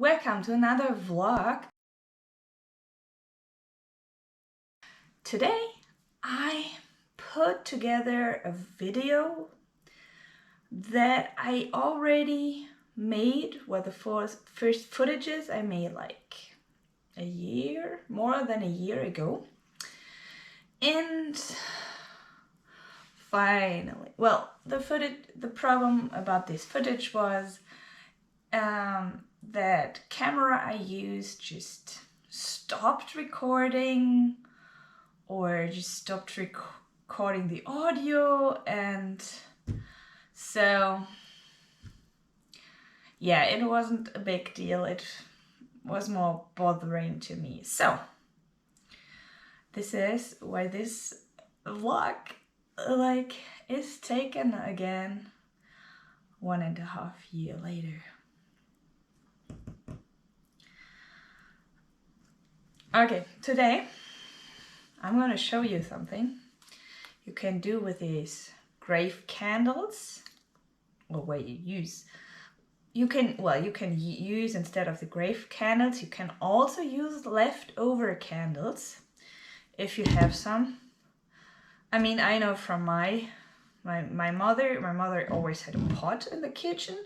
welcome to another vlog. Today I put together a video that I already made, well, the first footages I made like more than a year ago. And finally, well, the problem about this footage was that camera I used just stopped recording or just stopped recording the audio, and so yeah, it wasn't a big deal. It was more bothering to me. So this is why this vlog is taken again 1.5 years later. Okay, today I'm going to show you something you can do with these grave candles, or what you can use instead of the grave candles. You can also use leftover candles if you have some. I mean, I know from my mother always had a pot in the kitchen,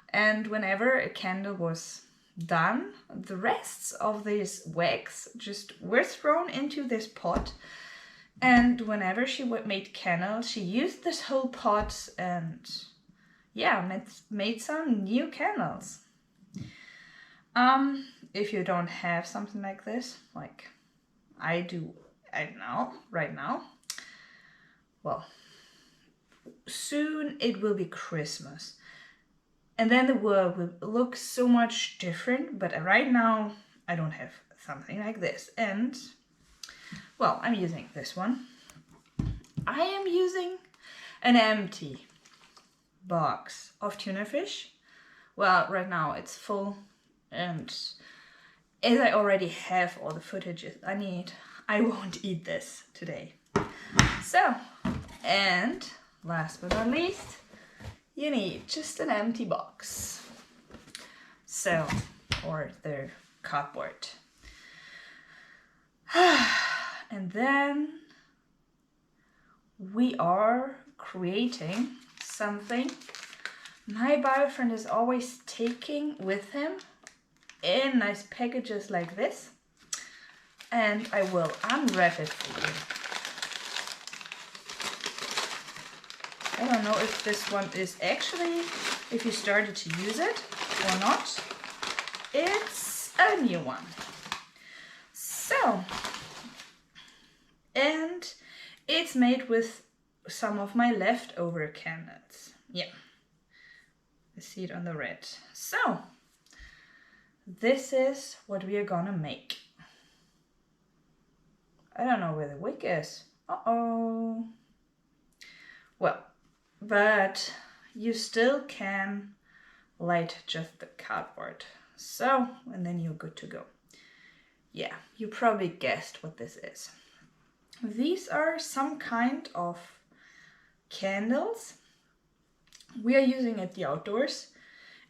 and whenever a candle was done, the rests of this wax just were thrown into this pot, and whenever she made candles, she used this whole pot and made some new candles. If you don't have something like this, like I do right now, well, soon it will be Christmas. And then the world will look so much different, but right now I don't have something like this. And, well, I'm using this one. I am using an empty box of tuna fish. Well, right now it's full, and as I already have all the footages I need, I won't eat this today. So, and last but not least, you need just an empty box. So, or the cardboard. And then we are creating something my boyfriend is always taking with him in nice packages like this. And I will unwrap it for you. I don't know if this one is actually, if you started to use it or not. It's a new one. So, and it's made with some of my leftover candles. Yeah, I see it on the red. So, this is what we are gonna make. I don't know where the wick is. Uh-oh. Well, but you still can light just the cardboard. So, and then you're good to go. Yeah, you probably guessed what this is. These are some kind of candles we are using at the outdoors,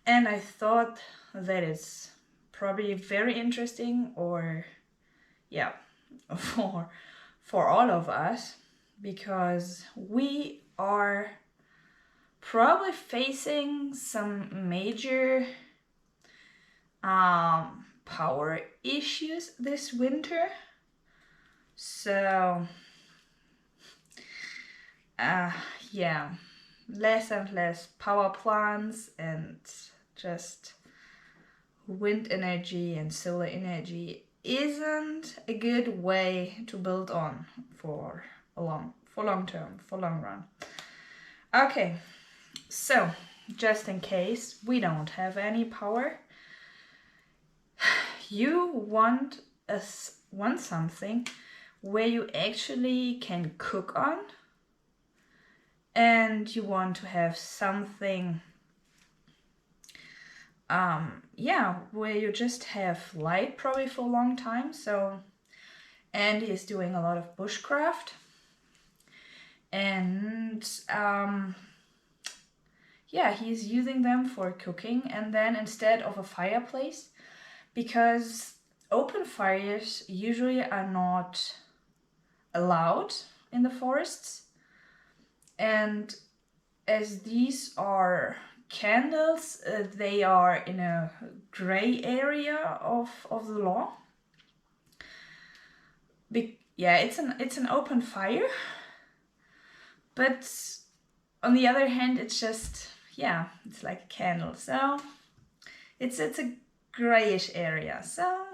and I thought that it's probably very interesting, or yeah, for all of us, because we are probably facing some major power issues this winter. So yeah, less and less power plants, and just wind energy and solar energy isn't a good way to build on for long run. Okay, so just in case we don't have any power, you want something where you actually can cook on, and you want to have something where you just have light probably for a long time. So Andy is doing a lot of bushcraft, and yeah, he's using them for cooking, and then instead of a fireplace, because open fires usually are not allowed in the forests, and as these are candles, they are in a gray area of the law. Yeah, it's an open fire, but on the other hand, it's just, yeah, it's like a candle, so it's a grayish area. So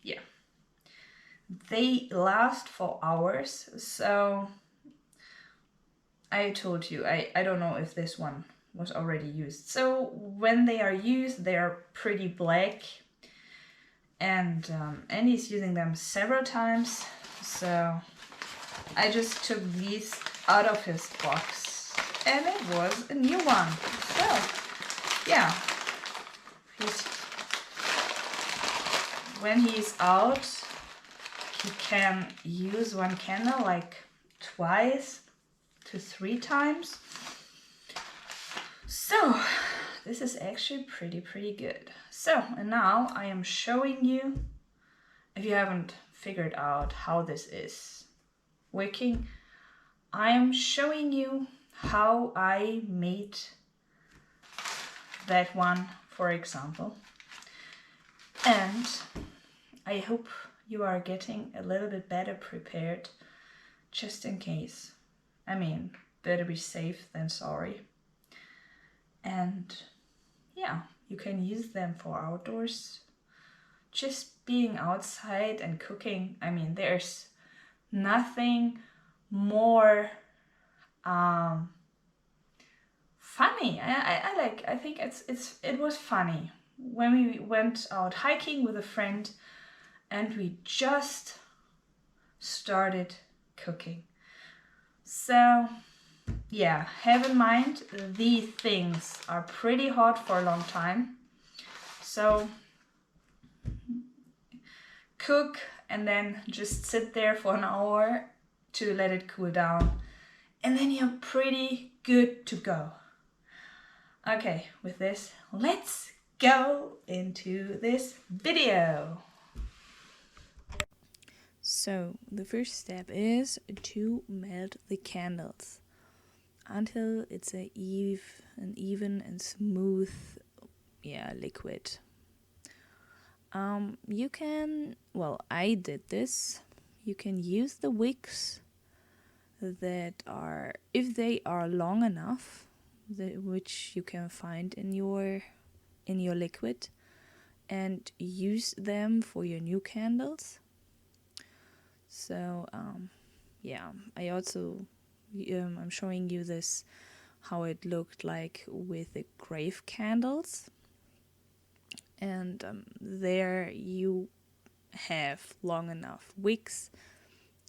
yeah, they last for hours. So I told you, I don't know if this one was already used. So when they are used, they are pretty black, and Andy's using them several times. So I just took these out of his box, and it was a new one. So yeah, when he's out, he can use one candle like twice to 3 times. So this is actually pretty good. So, and now I am showing you, if you haven't figured out how this is working, I am showing you how I made that one, for example. And I hope you are getting a little bit better prepared, just in case. I mean, better be safe than sorry. And yeah, you can use them for outdoors. Just being outside and cooking. I mean, there's nothing more funny. I think it was funny when we went out hiking with a friend and we just started cooking. So yeah, have in mind these things are pretty hot for a long time. So cook and then just sit there for an hour to let it cool down, and then you're pretty good to go. Okay, with this, let's go into this video. So the first step is to melt the candles until it's an even and smooth, liquid. You can, I did this. You can use the wicks that are, if they are long enough, which you can find in your liquid, and use them for your new candles. So I also I'm showing you this, how it looked like with the grave candles, and there you have long enough wicks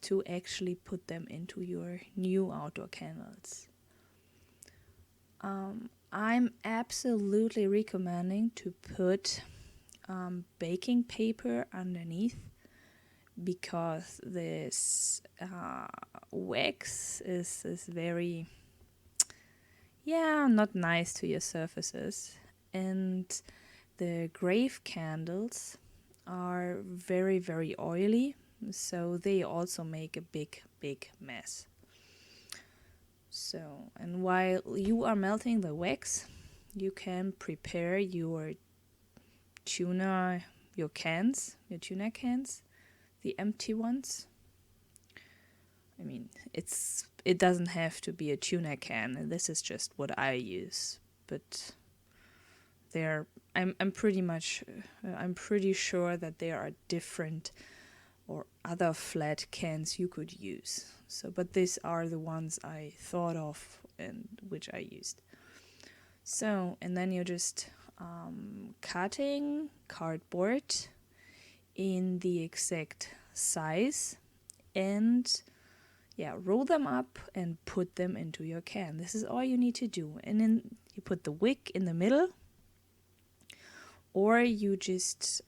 to actually put them into your new outdoor candles. I'm absolutely recommending to put baking paper underneath, because this wax is very, not nice to your surfaces. And the grave candles are very, very oily, so they also make a big mess. So, and while you are melting the wax, you can prepare your tuna cans, the empty ones. I mean, it doesn't have to be a tuna can. This is just what I use, but I'm pretty sure that there are different or other flat cans you could use. So, but these are the ones I thought of and which I used. So, and then you're just cutting cardboard in the exact size, and roll them up and put them into your can. This is all you need to do. And then you put the wick in the middle, or you just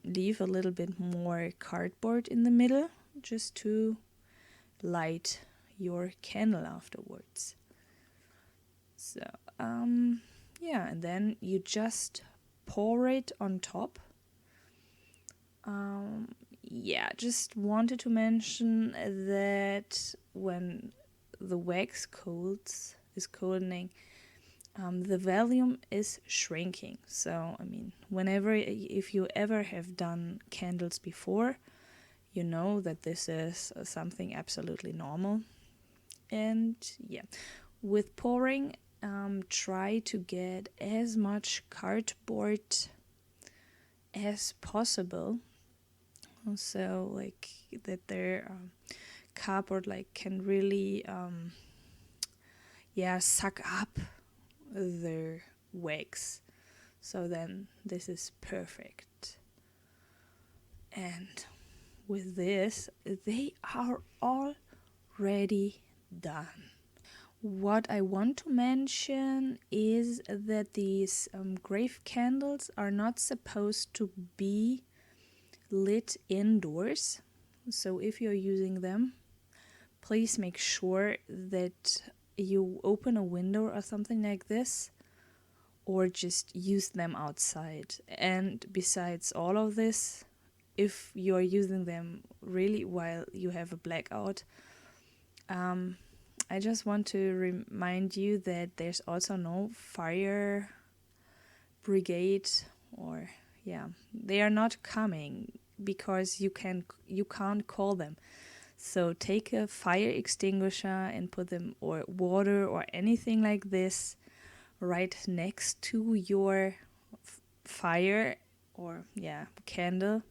leave a little bit more cardboard in the middle just to light your candle afterwards. So yeah, and then you just pour it on top. Yeah, just wanted to mention that when the wax is cooling, the volume is shrinking. So, I mean, if you ever have done candles before, you know that this is something absolutely normal. And yeah, with pouring, try to get as much cardboard as possible. So, like that their cardboard can really suck up their wax. So then this is perfect. And with this, they are already done. What I want to mention is that these grave candles are not supposed to be lit indoors. So if you're using them, please make sure that you open a window or something like this, or just use them outside. And besides all of this, if you're using them really while you have a blackout, I just want to remind you that there's also no fire brigade, or they are not coming because you can't call them. So take a fire extinguisher and put them, or water or anything like this, right next to your fire or candle,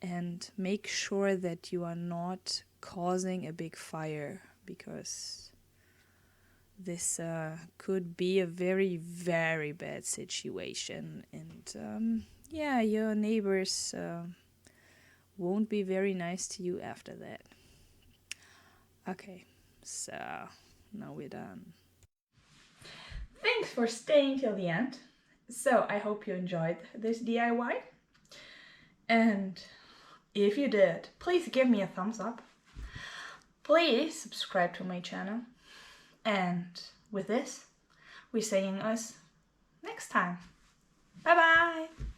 and make sure that you are not causing a big fire, because this could be a very, very bad situation, and your neighbors won't be very nice to you after that. Okay, so now we're done. Thanks for staying till the end. So I hope you enjoyed this DIY. And if you did, please give me a thumbs up. Please subscribe to my channel. And with this, we're seeing us next time. Bye bye!